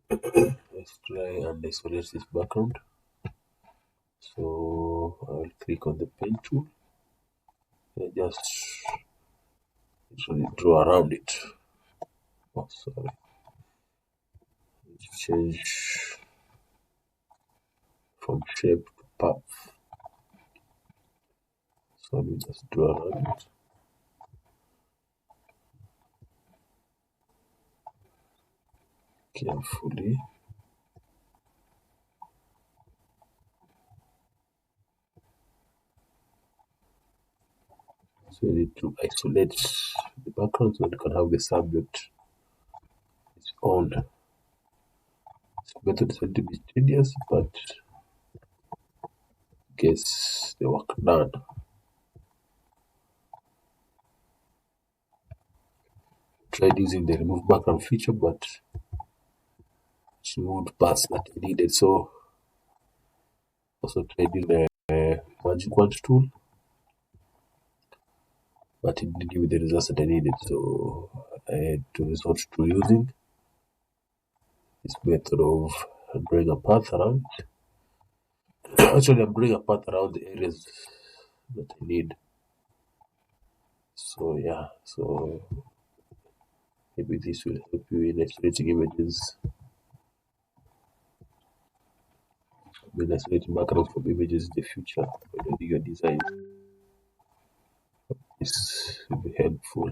Let's try and isolate this background. So I'll click on the pen tool and just actually draw around it. Oh, sorry. Let's change from shape to path. So let me just draw around it carefully. So you need to isolate the background so you can have the subject its own. This method is a little bit tedious, but gets the work done. Tried using the remove background feature, but it removed parts that I needed. So also tried using the magic wand tool, but it didn't give me the results that I needed. So I had to resort to using this method of drawing a path around. Actually, I'm drawing a path around the areas that I need. So yeah, so maybe this will help you in isolating images, when isolating backgrounds from images in the future when you're doing your design. This will be helpful.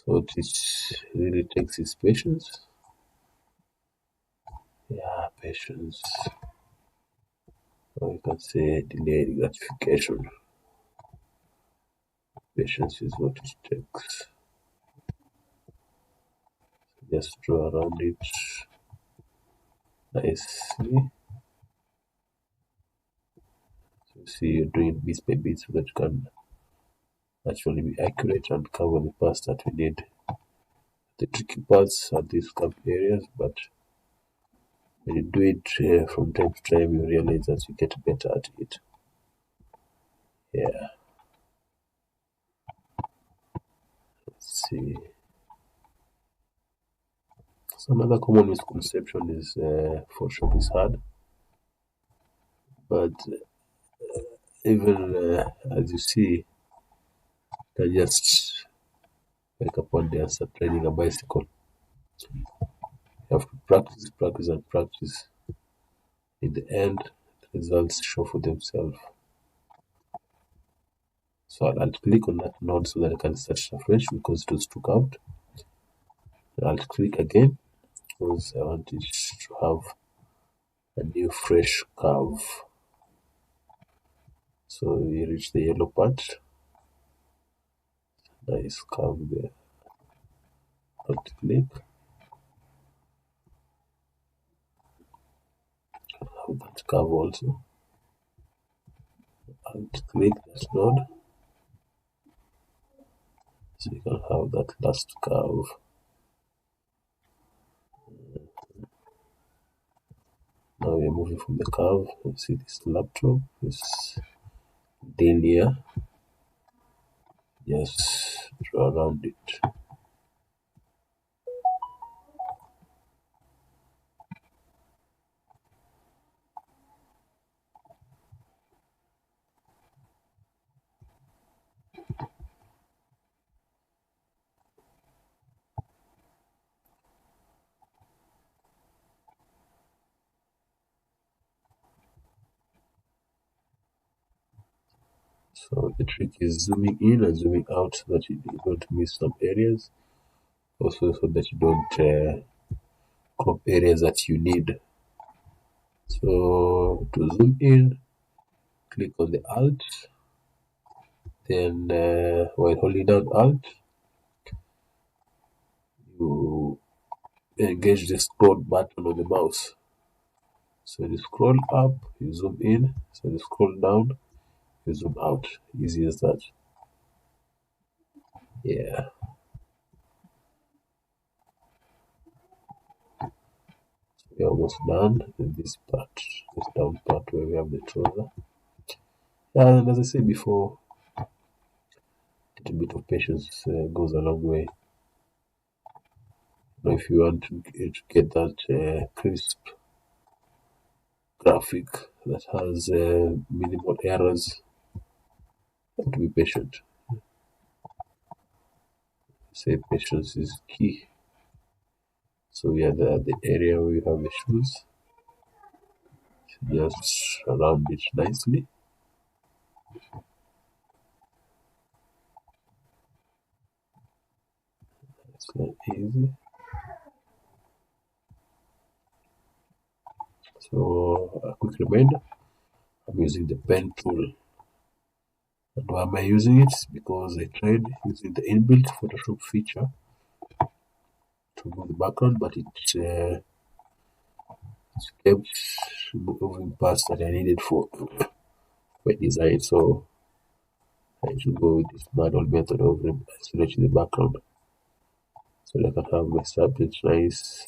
So this really takes his patience. Yeah, patience. Or you can say delayed gratification. Patience is what it takes. Just draw around it nicely. So see you're doing it bit by bit so that you can actually be accurate and cover the parts that we need. The tricky parts are these couple areas, but when you do it from time to time, you realize that you get better at it. Yeah, let's see. So another common misconception is Photoshop is hard, but even as you see, you just wake up one day and start riding a bicycle. You have to practice, practice, and practice. In the end, the results show for themselves. So I'll click on that node so that I can search afresh because it was took out. I'll click again because I want it to have a new fresh curve. So we reach the yellow part. Nice curve there. Right click. Have that curve also. And click that node. So you can have that last curve. Now we're moving from the curve. You see this laptop is linear. Just draw around it. So the trick is zooming in and zooming out so that you don't miss some areas. Also so that you don't crop areas that you need. So to zoom in, click on the Alt, then while holding down Alt, you engage the scroll button on the mouse. So you scroll up, you zoom in. So you scroll down, you zoom out. Easy as that. Yeah. We're almost done in this part, this down part where we have the trouser. And as I said before, a little bit of patience goes a long way. Now, if you want to get that crisp graphic that has minimal errors, you have to be patient. Say patience is key. So we are the area where we have the shoes. Just round it nicely. It's not easy. So a quick reminder, I'm using the pen tool. And why am I using it? Because I tried using the inbuilt Photoshop feature to remove the background, but it kept moving past that I needed for my design. So I should go with this manual method of isolating the background so that I can have my subject nice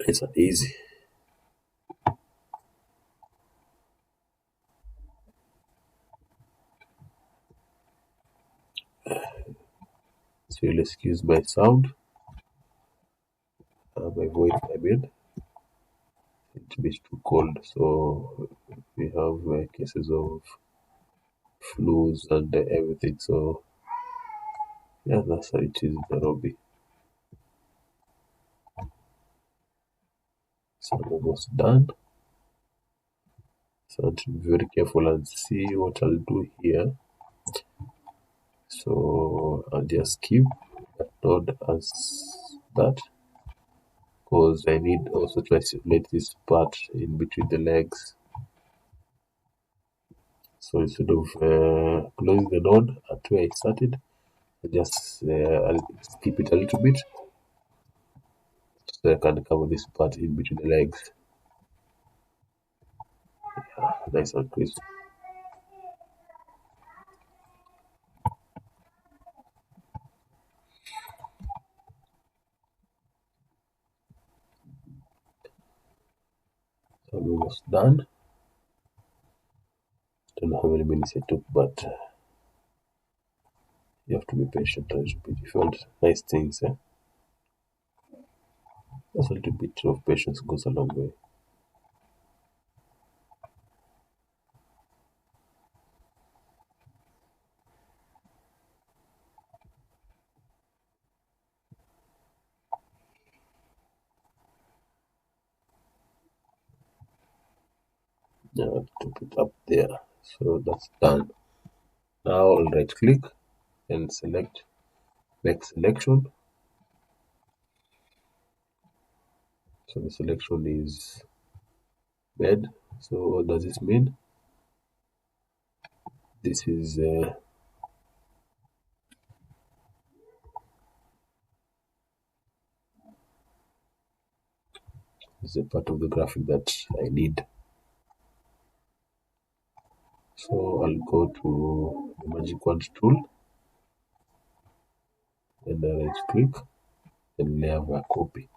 and easy. So you'll excuse my sound, my voice, I mean. It is too cold, so we have cases of flus and everything. So yeah, that's how it is in Nairobi. So I'm almost done. So I have to be very careful and see what I'll do here. So I'll just keep that node as that because I need also to isolate this part in between the legs. So instead of closing the node at where I started, I'll skip it a little bit so I can cover this part in between the legs. Nice and crisp. So I'm almost done. Don't know how many minutes it took, but you have to be patient a little bit. If you want nice things, just a little bit of patience goes a long way. Now to put up there. So that's done. Now I'll right click and select make selection. So the selection is bed. So what does this mean? This is a part of the graphic that I need. So I'll go to the magic wand tool and right click and have a copy.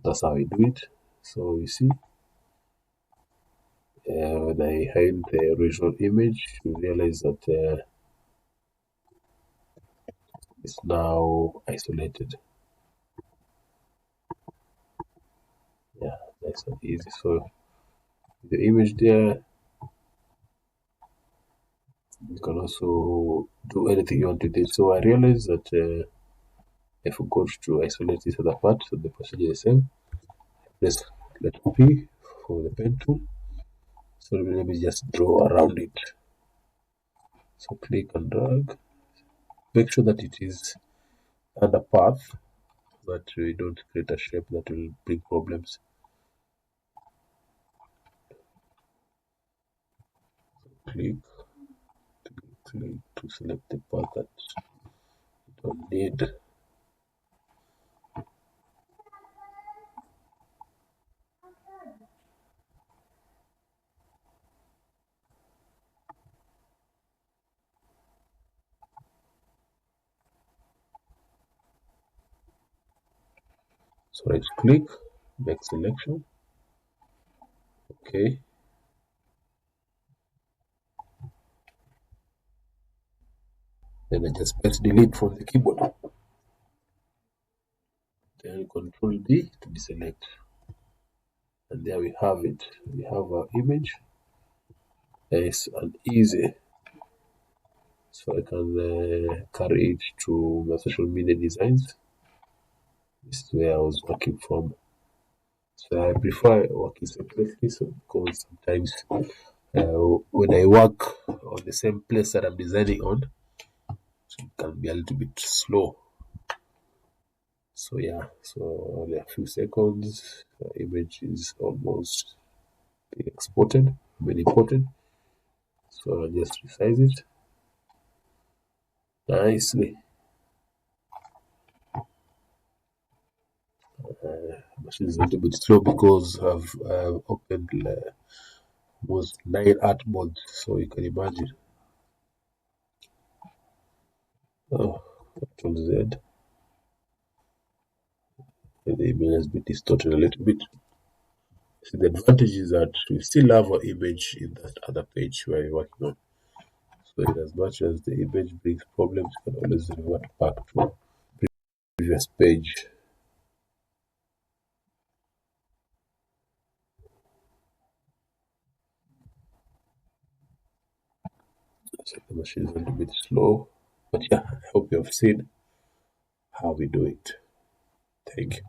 That's how I do it. So you see, when I hide the original image, you realize that it's now isolated. Yeah, nice and easy. So the image there, you can also do anything you want with it. So I realized that I forgot to isolate this other part, so the procedure is the same. Let's let P for the pen tool. So let me just draw around it. So click and drag. Make sure that it is under path, that we don't create a shape that will bring problems. Click, click to select the path that you don't need. So right click, make selection. Okay. Then I just press delete from the keyboard. Then Control D to deselect. And there we have it. We have our image. Nice and easy. So I can carry it to my social media designs. This is where I was working from. So I prefer working separately, so because sometimes when I work on the same place that I'm designing on, so it can be a little bit slow. So yeah, so only a few seconds, the image is almost being exported, being imported. So I'll just resize it nicely. Machine is a little bit slow because I've opened almost 9 art modes, so you can imagine. Oh, Control Z. And the image has been distorted a little bit. So the advantage is that we still have our image in that other page where we're working on. So in as much as the image brings problems, you can always revert back to previous page. So the machine is a little bit slow. But yeah, I hope you have seen how we do it. Thank you.